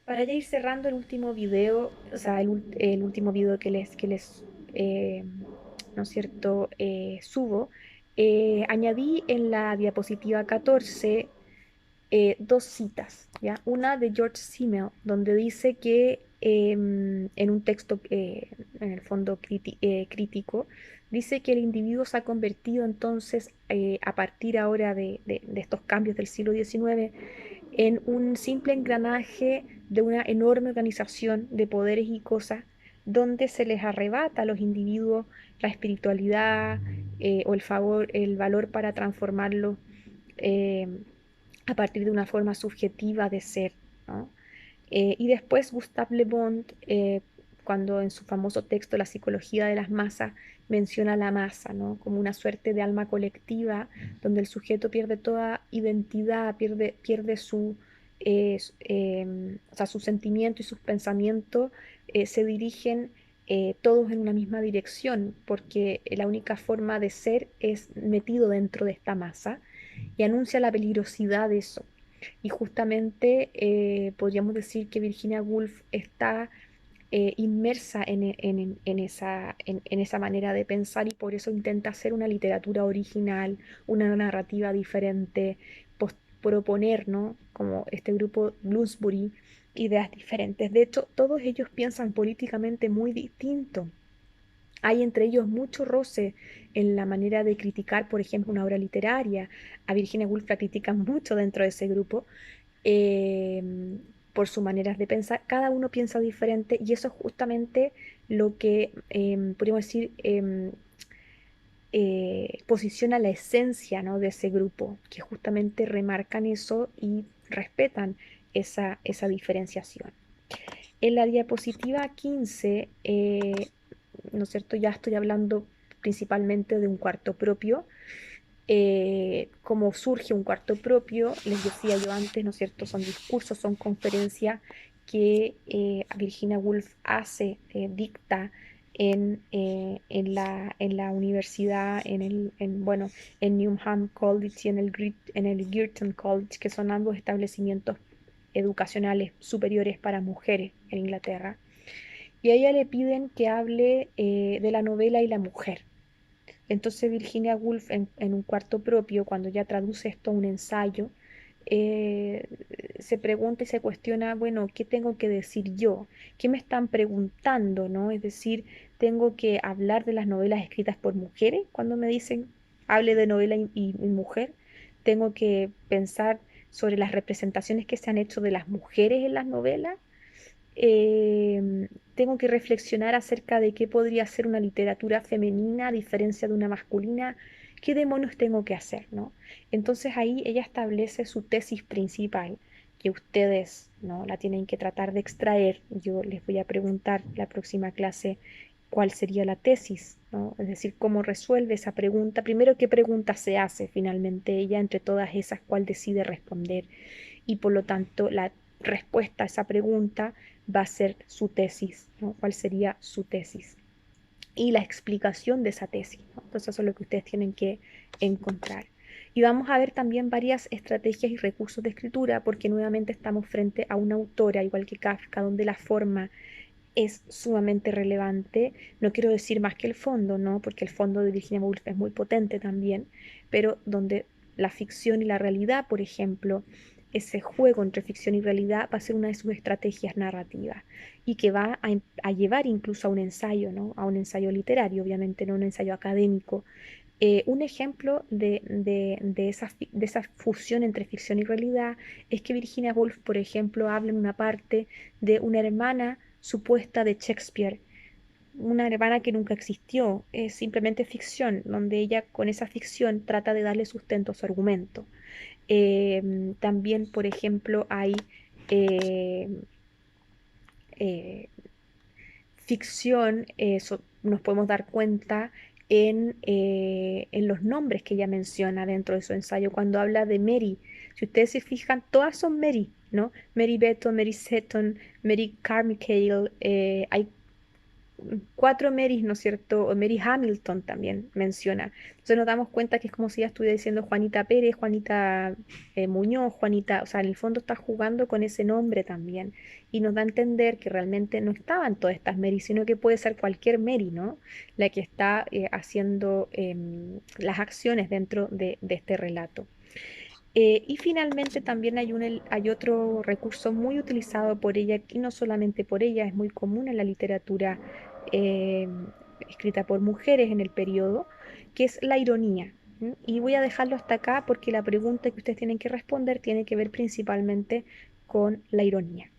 Para ya ir cerrando el último video, o sea, el último video que les eh, ¿no es cierto?, subo, añadí en la diapositiva 14 dos citas, ¿ya? Una de George Simmel, donde dice que en un texto, en el fondo crítico, dice que el individuo se ha convertido entonces, a partir ahora de estos cambios del siglo XIX, en un simple engranaje de una enorme organización de poderes y cosas donde se les arrebata a los individuos la espiritualidad, o el valor para transformarlo, eh, a partir de una forma subjetiva de ser, ¿no? Y después Gustave Le Bon, cuando en su famoso texto La psicología de las masas, menciona la masa, ¿no?, como una suerte de alma colectiva, donde el sujeto pierde toda identidad, pierde su, o sea, su sentimiento y sus pensamientos, se dirigen, todos en una misma dirección, porque la única forma de ser es metido dentro de esta masa, y anuncia la peligrosidad de eso. Y justamente, podríamos decir que Virginia Woolf está, inmersa en esa manera de pensar, y por eso intenta hacer una literatura original, una narrativa diferente, proponer, ¿no?, como este grupo Bloomsbury, ideas diferentes. De hecho, todos ellos piensan políticamente muy distinto. Hay entre ellos mucho roce en la manera de criticar, por ejemplo, una obra literaria. A Virginia Woolf la critican mucho dentro de ese grupo, eh, por sus maneras de pensar. Cada uno piensa diferente, y eso es justamente lo que, podríamos decir, posiciona la esencia, ¿no?, de ese grupo, que justamente remarcan eso y respetan esa diferenciación. En la diapositiva 15, ¿no es cierto?, ya estoy hablando principalmente de un cuarto propio. Cómo surge un cuarto propio, les decía yo antes, ¿no es cierto?, son discursos, son conferencias que, Virginia Woolf hace, dicta en la universidad, bueno, en Newnham College y en el Girton College, que son ambos establecimientos educacionales superiores para mujeres en Inglaterra. Y a ella le piden que hable, de la novela y la mujer. Entonces Virginia Woolf, en un cuarto propio, cuando ya traduce esto a un ensayo, eh, se pregunta y se cuestiona, bueno, ¿qué tengo que decir yo? ¿Qué me están preguntando, no? Es decir, ¿tengo que hablar de las novelas escritas por mujeres cuando me dicen hable de novela y mujer? ¿Tengo que pensar sobre las representaciones que se han hecho de las mujeres en las novelas? Tengo que reflexionar acerca de qué podría ser una literatura femenina a diferencia de una masculina. ¿Qué demonios tengo que hacer, no? Entonces ahí ella establece su tesis principal, que ustedes, ¿no?, la tienen que tratar de extraer. Yo les voy a preguntar la próxima clase cuál sería la tesis, ¿no? Es decir, cómo resuelve esa pregunta. Primero, qué pregunta se hace finalmente ella entre todas esas, cuál decide responder, y por lo tanto la respuesta a esa pregunta va a ser su tesis, ¿no? ¿Cuál sería su tesis? Y la explicación de esa tesis, ¿no? Entonces eso es lo que ustedes tienen que encontrar. Y vamos a ver también varias estrategias y recursos de escritura, porque nuevamente estamos frente a una autora, igual que Kafka, donde la forma es sumamente relevante. No quiero decir más que el fondo, ¿no?, porque el fondo de Virginia Woolf es muy potente también, pero donde la ficción y la realidad, por ejemplo, ese juego entre ficción y realidad va a ser una de sus estrategias narrativas, y que va a llevar incluso a un ensayo, ¿no?, a un ensayo literario, obviamente no un ensayo académico. Un ejemplo de esa fusión entre ficción y realidad es que Virginia Woolf, por ejemplo, habla en una parte de una hermana supuesta de Shakespeare, una hermana que nunca existió, es simplemente ficción, donde ella con esa ficción trata de darle sustento a su argumento. También, por ejemplo, hay, eh, eh, ficción, nos podemos dar cuenta en los nombres que ella menciona dentro de su ensayo, cuando habla de Mary. Si ustedes se fijan, todas son Mary, ¿no? Mary Beton, Mary Seton, Mary Carmichael, hay cuatro Marys, ¿no es cierto? O Mary Hamilton también menciona. Entonces nos damos cuenta que es como si ella estuviera diciendo Juanita Pérez, Juanita Muñoz, Juanita, o sea, en el fondo está jugando con ese nombre también. Y nos da a entender que realmente no estaban todas estas Mary, sino que puede ser cualquier Mary, ¿no? La que está haciendo las acciones dentro de este relato. Y finalmente también hay otro recurso muy utilizado por ella, y no solamente por ella, es muy común en la literatura eh, escrita por mujeres en el periodo, que es la ironía. ¿M? Y voy a dejarlo hasta acá porque la pregunta que ustedes tienen que responder tiene que ver principalmente con la ironía.